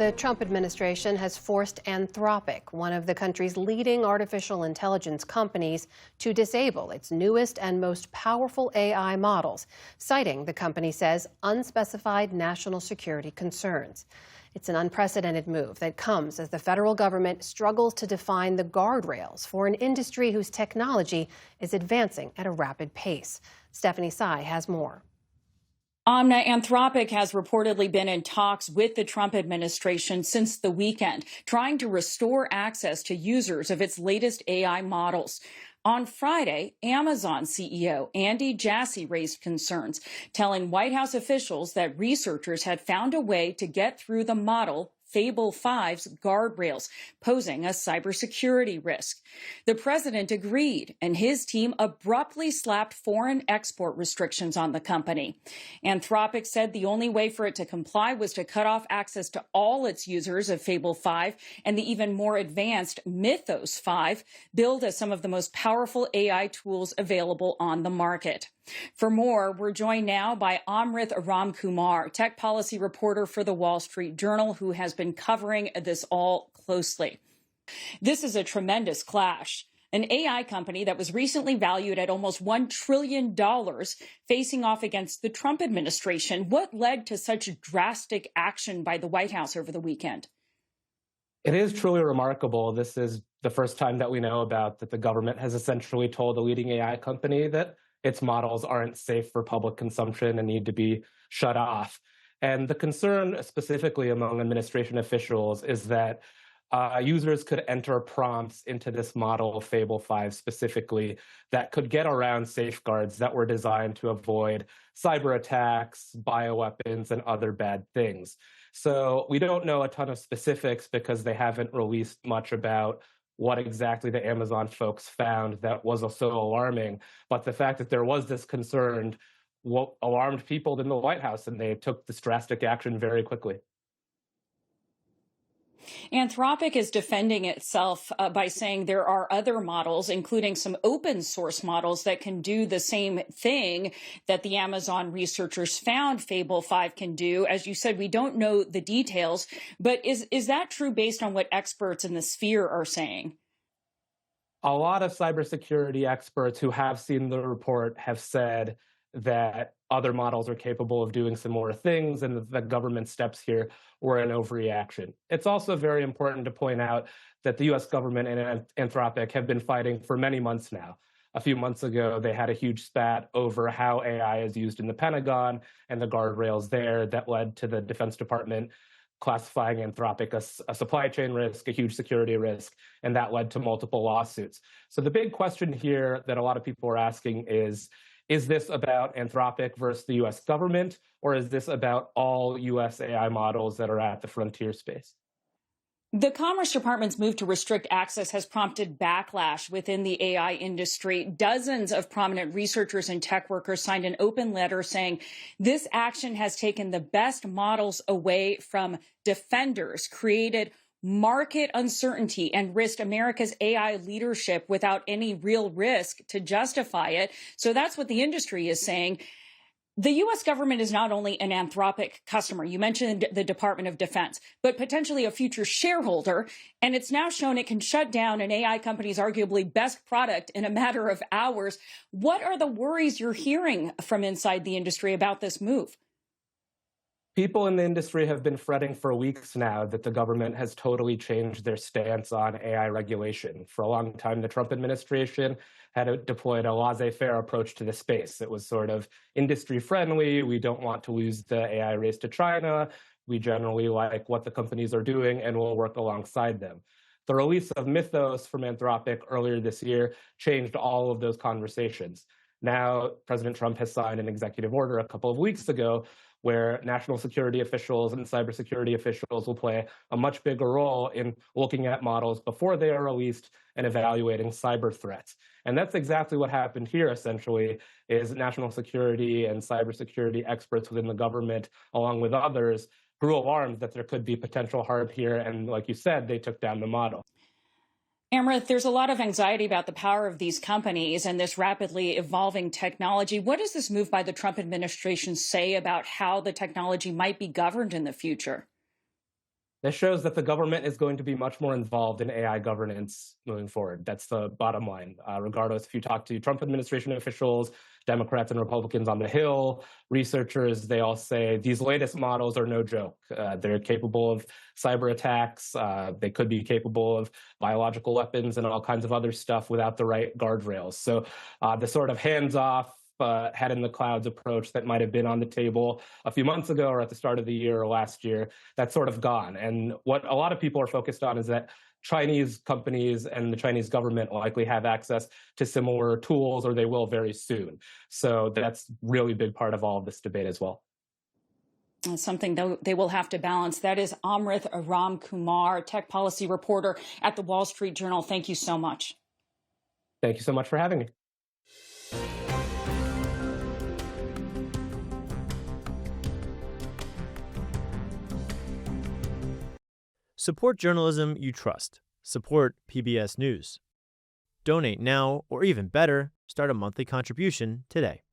The Trump administration has forced Anthropic, one of the country's leading artificial intelligence companies, to disable its newest and most powerful AI models, citing, the company says, unspecified national security concerns. It's an unprecedented move that comes as the federal government struggles to define the guardrails for an industry whose technology is advancing at a rapid pace. Stephanie Tsai has more. Amna, Anthropic has reportedly been in talks with the Trump administration since the weekend, trying to restore access to users of its latest AI models. On Friday, Amazon CEO Andy Jassy raised concerns, telling White House officials that researchers had found a way to get through the model Fable 5's guardrails, posing a cybersecurity risk. The president agreed, and his team abruptly slapped foreign export restrictions on the company. Anthropic said the only way for it to comply was to cut off access to all its users of Fable 5 and the even more advanced Mythos 5, billed as some of the most powerful AI tools available on the market. For more, we're joined now by Amrith Ramkumar, tech policy reporter for the Wall Street Journal, who has been covering this all closely. This is a tremendous clash. An AI company that was recently valued at almost $1 trillion facing off against the Trump administration. What led to such drastic action by the White House over the weekend? It is truly remarkable. This is the first time that we know about that the government has essentially told a leading AI company that its models aren't safe for public consumption and need to be shut off. And the concern specifically among administration officials is that users could enter prompts into this model, Fable 5 specifically, that could get around safeguards that were designed to avoid cyber attacks, bioweapons, and other bad things. So we don't know a ton of specifics because they haven't released much about what exactly the Amazon folks found that was so alarming. But the fact that there was this concern alarmed people in the White House, and they took this drastic action very quickly. Anthropic is defending itself by saying there are other models, including some open source models that can do the same thing that the Amazon researchers found Fable 5 can do. As you said, we don't know the details, but is that true based on what experts in the sphere are saying? A lot of cybersecurity experts who have seen the report have said that other models are capable of doing similar things, and the government steps here were an overreaction. It's also very important to point out that the U.S. government and Anthropic have been fighting for many months now. A few months ago, they had a huge spat over how AI is used in the Pentagon and the guardrails there that led to the Defense Department classifying Anthropic as a supply chain risk, a huge security risk, and that led to multiple lawsuits. So the big question here that a lot of people are asking is this about Anthropic versus the U.S. government, or is this about all U.S. AI models that are at the frontier space? The Commerce Department's move to restrict access has prompted backlash within the AI industry. Dozens of prominent researchers and tech workers signed an open letter saying this action has taken the best models away from defenders, created market uncertainty, and risked America's AI leadership without any real risk to justify it. So that's what the industry is saying. The U.S. government is not only an Anthropic customer, you mentioned the Department of Defense, but potentially a future shareholder, and it's now shown it can shut down an AI company's arguably best product in a matter of hours. What are the worries you're hearing from inside the industry about this move? People in the industry have been fretting for weeks now that the government has totally changed their stance on AI regulation. For a long time, the Trump administration had deployed a laissez-faire approach to the space. It was sort of industry-friendly. We don't want to lose the AI race to China. We generally like what the companies are doing, and we'll work alongside them. The release of Mythos from Anthropic earlier this year changed all of those conversations. Now, President Trump has signed an executive order a couple of weeks ago where national security officials and cybersecurity officials will play a much bigger role in looking at models before they are released and evaluating cyber threats. And that's exactly what happened here, essentially, is national security and cybersecurity experts within the government, along with others, grew alarmed that there could be potential harm here. And like you said, they took down the model. Amrith, there's a lot of anxiety about the power of these companies and this rapidly evolving technology. What does this move by the Trump administration say about how the technology might be governed in the future? This shows that the government is going to be much more involved in AI governance moving forward. That's the bottom line. Regardless, if you talk to Trump administration officials, Democrats and Republicans on the Hill, researchers, they all say these latest models are no joke. They're capable of cyber attacks. They could be capable of biological weapons and all kinds of other stuff without the right guardrails. So the sort of hands-off, head in the clouds approach that might have been on the table a few months ago or at the start of the year or last year, that's sort of gone. And what a lot of people are focused on is that Chinese companies and the Chinese government will likely have access to similar tools, or they will very soon. So that's really big part of all of this debate as well. Something they will have to balance. That is Amrith Ramkumar, tech policy reporter at the Wall Street Journal. Thank you so much. Thank you so much for having me. Support journalism you trust. Support PBS News. Donate now, or even better, start a monthly contribution today.